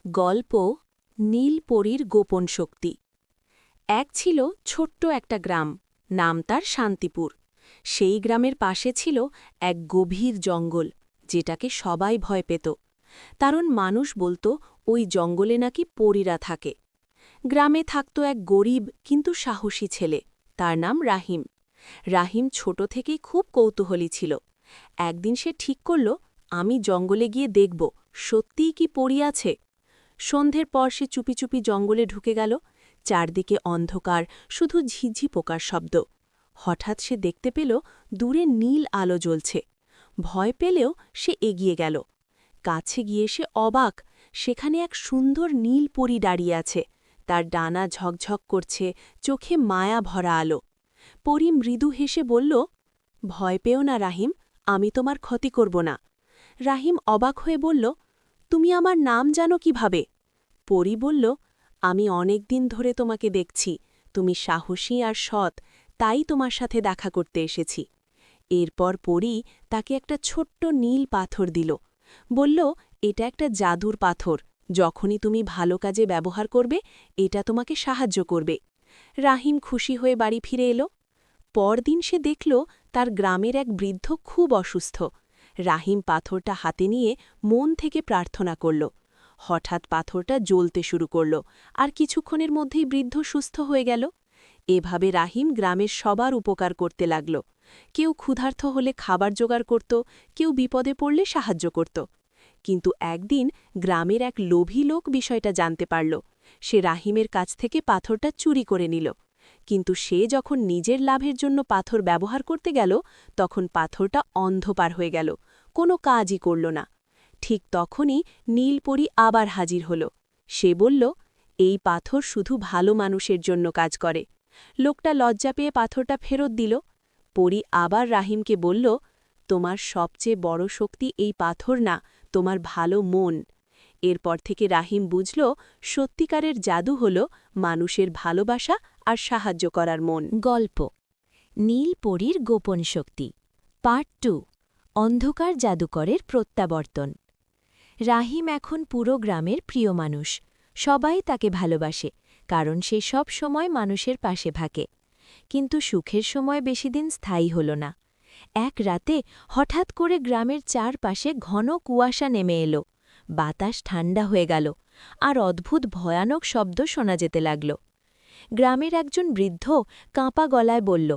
গল্প নীলপরীর গোপন শক্তি। এক ছিল ছোট্ট একটা গ্রাম, নাম তার শান্তিপুর। সেই গ্রামের পাশে ছিল এক গভীর জঙ্গল, যেটাকে সবাই ভয় পেত। কারণ মানুষ বলতো ওই জঙ্গলে নাকি পরীরা থাকে। গ্রামে থাকত এক গরিব কিন্তু সাহসী ছেলে, তার নাম রাহিম। রাহিম ছোট থেকেই খুব কৌতূহলী ছিল। একদিন সে ঠিক করল, আমি জঙ্গলে গিয়ে দেখব সত্যিই কি পরী আছে। সন্ধ্যের পর সে চুপি চুপি জঙ্গলে ঢুকে গেল। চারদিকে অন্ধকার, শুধু ঝিঝি পোকার শব্দ। হঠাৎ সে দেখতে পেল দূরে নীল আলো জ্বলছে। ভয় পেলেও সে এগিয়ে গেল। কাছে গিয়ে সে অবাক, সেখানে এক সুন্দর নীল পরী দাঁড়িয়ে আছে। তার ডানা ঝকঝক করছে, চোখে মায়া ভরা আলো। পরী মৃদু হেসে বলল, ভয় পেও না রাহিম, আমি তোমার ক্ষতি করব না। রাহিম অবাক হয়ে বলল, তুমি আমার নাম জানো কিভাবে? পরী বলল, আমি অনেক দিন ধরে তোমাকে দেখছি, তুমি সাহসী আর সৎ, তাই তোমার সাথে দেখা করতে এসেছি। এরপর পরী তাকে একটা ছোট্ট নীল পাথর দিল। বলল, এটা একটা জাদুর পাথর, যখনই তুমি ভালো কাজে ব্যবহার করবে এটা তোমাকে সাহায্য করবে। রাহিম খুশি হয়ে বাড়ি ফিরে এলো। পরদিন সে দেখল তার গ্রামের এক বৃদ্ধ খুব অসুস্থ। রাহিম পাথরটা হাতে নিয়ে মন থেকে প্রার্থনা করল। হঠাৎ পাথরটা জ্বলতে শুরু করল, আর কিছুক্ষণের মধ্যেই বৃদ্ধ সুস্থ হয়ে গেল। এভাবে রাহিম গ্রামের সবার উপকার করতে লাগল। কেউ ক্ষুধার্ত হলে খাবার জোগাড় করত, কেউ বিপদে পড়লে সাহায্য করত। কিন্তু একদিন গ্রামের এক লোভী লোক বিষয়টা জানতে পারল। সে রাহিমের কাছ থেকে পাথরটা চুরি করে নিল। কিন্তু সে যখন নিজের লাভের জন্য পাথর ব্যবহার করতে গেল, তখন পাথরটা অন্ধকার হয়ে গেল, কোনো কাজই করল না। ঠিক তখনই নীলপরী আবার হাজির হল। সে বলল, এই পাথর শুধু ভালো মানুষের জন্য কাজ করে। লোকটা লজ্জা পেয়ে পাথরটা ফেরত দিল। পরী আবার রাহিমকে বলল, তোমার সবচেয়ে বড় শক্তি এই পাথর না, তোমার ভালো মন। এরপর থেকে রাহিম বুঝল, সত্যিকারের জাদু হল মানুষের ভালোবাসা আর সাহায্য করার মন। গল্প নীলপরীর গোপন শক্তি পার্ট 2 অন্ধকার জাদুকরের প্রত্যাবর্তন। রাহিম এখন পুরো গ্রামের প্রিয় মানুষ। সবাই তাকে ভালোবাসে, কারণ সে সব সময় মানুষের পাশে থাকে। কিন্তু সুখের সময় বেশিদিন স্থায়ী হল না। এক রাতে হঠাৎ করে গ্রামের চারপাশে ঘন কুয়াশা নেমে এলো। বাতাস ঠান্ডা হয়ে গেল, আর অদ্ভুত ভয়ানক শব্দ শোনা যেতে লাগল। গ্রামের একজন বৃদ্ধ কাঁপা গলায় বলল,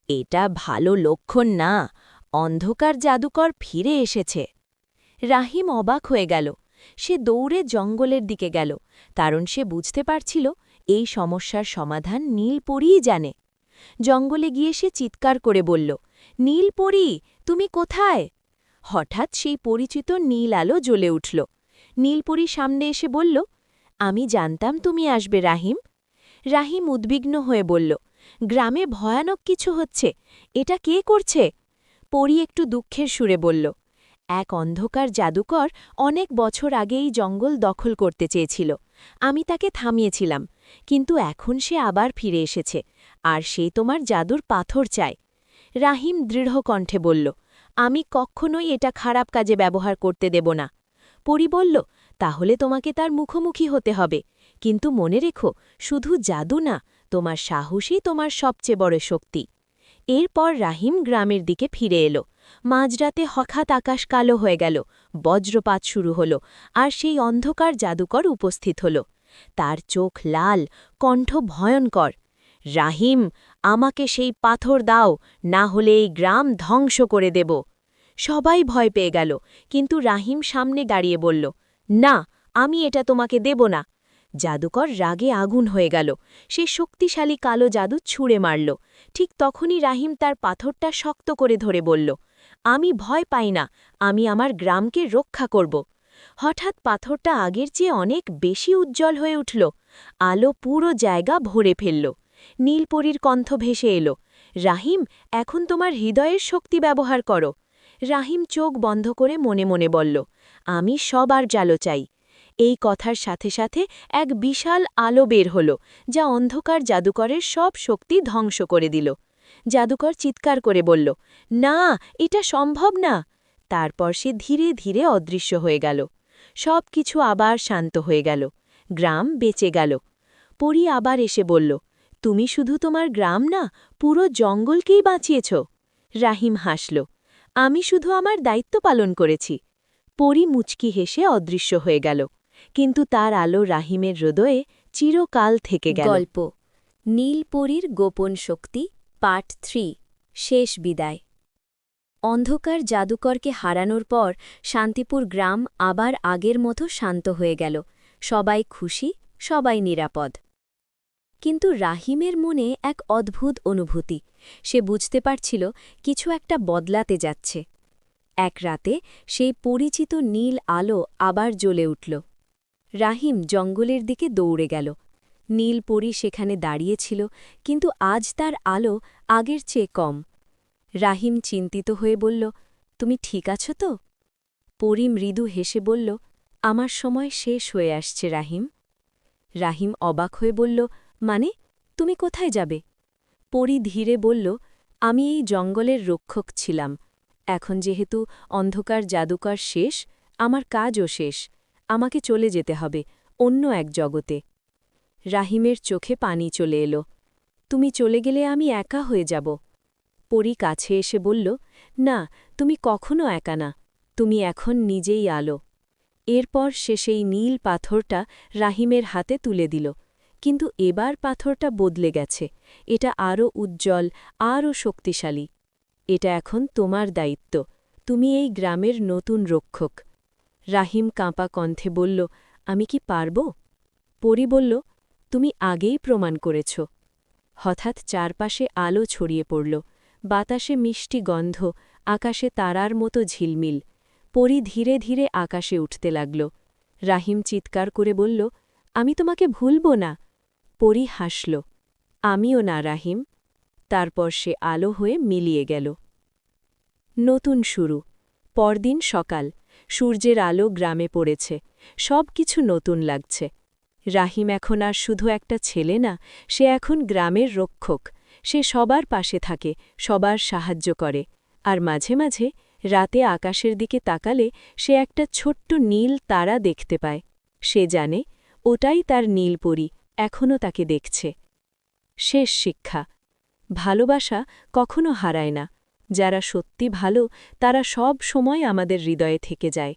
এটা ভালো লক্ষণ না, অন্ধকার জাদুকর ফিরে এসেছে। রাহিম অবাক হয়ে গেল। সে দৌড়ে জঙ্গলের দিকে গেল, কারণ সে বুঝতে পারছিল এই সমস্যার সমাধান নীলপরীই জানে। জঙ্গলে গিয়ে সে চিৎকার করে বলল, নীলপরী, তুমি কোথায়? হঠাৎ সেই পরিচিত নীল আলো জ্বলে উঠল। নীলপরী সামনে এসে বলল, আমি জানতাম তুমি আসবে রাহিম। রাহিম উদ্বিগ্ন হয়ে বলল, গ্রামে ভয়ানক কিছু হচ্ছে, এটা কে করছে? পরী একটু দুঃখের সুরে বলল, এক অন্ধকার জাদুকর অনেক বছর আগে এই জঙ্গল দখল করতে চেয়েছিল। আমি তাকে থামিয়েছিলাম, কিন্তু এখন সে আবার ফিরে এসেছে, আর সে তোমার জাদুর পাথর চায়। রাহিম দৃঢ় কণ্ঠে বলল, আমি কখনোই এটা খারাপ কাজে ব্যবহার করতে দেব না। পরী বলল, তাহলে তোমাকে তার মুখোমুখি হতে হবে, কিন্তু মনে রেখো, শুধু জাদু না, তোমার সাহসই তোমার সবচেয়ে বড় শক্তি। এরপর রাহিম গ্রামের দিকে ফিরে এলো। মাঝরাতে হঠাৎ আকাশ কালো হয়ে গেল, বজ্রপাত শুরু হল, আর সেই অন্ধকার জাদুকর উপস্থিত হল। তার চোখ লাল, কণ্ঠ ভয়ঙ্কর। রাহিম, আমাকে সেই পাথর দাও, না হলে এই গ্রাম ধ্বংস করে দেব। সবাই ভয় পেয়ে গেল, কিন্তু রাহিম সামনে দাঁড়িয়ে বলল, না, আমি এটা তোমাকে দেব না। জাদুকর রাগে আগুন হয়ে গেল। সে শক্তিশালী কালো জাদু ছুঁড়ে মারল। ঠিক তখনই রাহিম তার পাথরটা শক্ত করে ধরে বলল, আমি ভয় পাই না, আমি আমার গ্রামকে রক্ষা করব। হঠাৎ পাথরটা আগের চেয়ে অনেক বেশি উজ্জ্বল হয়ে উঠল। আলো পুরো জায়গা ভরে ফেলল। নীলপরীর কণ্ঠ ভেসে এলো, রাহিম, এখন তোমার হৃদয়ের শক্তি ব্যবহার করো। রাহিম চোখ বন্ধ করে মনে মনে বলল, আমি সবার জালো চাই। এই কথার সাথে সাথে এক বিশাল আলো বের হল, যা অন্ধকার জাদুকরের সব শক্তি ধ্বংস করে দিল। জাদুকর চিৎকার করে বলল, না, এটা সম্ভব না। তারপর সে ধীরে ধীরে অদৃশ্য হয়ে গেল। সব কিছু আবার শান্ত হয়ে গেল। গ্রাম বেঁচে গেল। পরী আবার এসে বলল, তুমি শুধু তোমার গ্রাম না, পুরো জঙ্গলকেই বাঁচিয়েছ। রাহিম হাসল, আমি শুধু আমার দায়িত্ব পালন করেছি। পরী মুচকি হেসে অদৃশ্য হয়ে গেল, কিন্তু তার আলো রাহিমের হৃদয়ে চিরকাল থেকে গেল। গল্প নীলপরীর গোপন শক্তি পার্ট 3 শেষ বিদায়। অন্ধকার জাদুকরকে হারানোর পর শান্তিপুর গ্রাম আবার আগের মতো শান্ত হয়ে গেল। সবাই খুশি, সবাই নিরাপদ। কিন্তু রাহিমের মনে এক অদ্ভুত অনুভূতি। সে বুঝতে পারছিল কিছু একটা বদলাতে যাচ্ছে। এক রাতে সেই পরিচিত নীল আলো আবার জ্বলে উঠল। রাহিম জঙ্গলের দিকে দৌড়ে গেল। নীলপরী সেখানে দাঁড়িয়েছিল, কিন্তু আজ তার আলো আগের চেয়ে কম। রাহিম চিন্তিত হয়ে বলল, তুমি ঠিক আছো তো? পরী মৃদু হেসে বলল, আমার সময় শেষ হয়ে আসছে রাহিম। রাহিম অবাক হয়ে বলল, মানে, তুমি কোথায় যাবে? পরী ধীরে বলল, আমি এই জঙ্গলের রক্ষক ছিলাম। এখন যেহেতু অন্ধকার জাদুকর শেষ, আমার কাজও শেষ। আমাকে চলে যেতে হবে অন্য এক জগতে। রাহিমের চোখে পানি চলে এলো। তুমি চলে গেলে আমি একা হয়ে যাব। পরী কাছে এসে বলল, না, তুমি কখনো একা না। তুমি এখন নিজেই আলো। এরপর সে সেই নীল পাথরটা রাহিমের হাতে তুলে দিল। কিন্তু এবার পাথরটা বদলে গেছে। এটা আরও উজ্জ্বল, আরও শক্তিশালী। এটা এখন তোমার দায়িত্ব। তুমি এই গ্রামের নতুন রক্ষক। রাহিম কাঁপা কণ্ঠে বলল, আমি কি পারব? পরী বলল, তুমি আগেই প্রমাণ করেছ। হঠাৎ চারপাশে আলো ছড়িয়ে পড়ল। বাতাসে মিষ্টি গন্ধ, আকাশে তারার মতো ঝিলমিল। পরী ধীরে ধীরে আকাশে উঠতে লাগল। রাহিম চিৎকার করে বলল, আমি তোমাকে ভুলব না। পরী হাসল, আমিও না রাহিম। তারপর সে আলো হয়ে মিলিয়ে গেল। নতুন শুরু। পরদিন সকাল। সূর্যের আলো গ্রামে পড়েছে। সব কিছু নতুন লাগছে। রাহিম এখন আর শুধু একটা ছেলে না, সে এখন গ্রামের রক্ষক। সে সবার পাশে থাকে, সবার সাহায্য করে। আর মাঝে মাঝে রাতে আকাশের দিকে তাকালে সে একটা ছোট্ট নীল তারা দেখতে পায়। সে জানে, ওটাই তার নীলপরী এখনও তাকে দেখছে। শেষ শিক্ষা। ভালোবাসা কখনো হারায় না। যারা সত্যি ভালো, তারা সব সময় আমাদের হৃদয়ে থেকে যায়।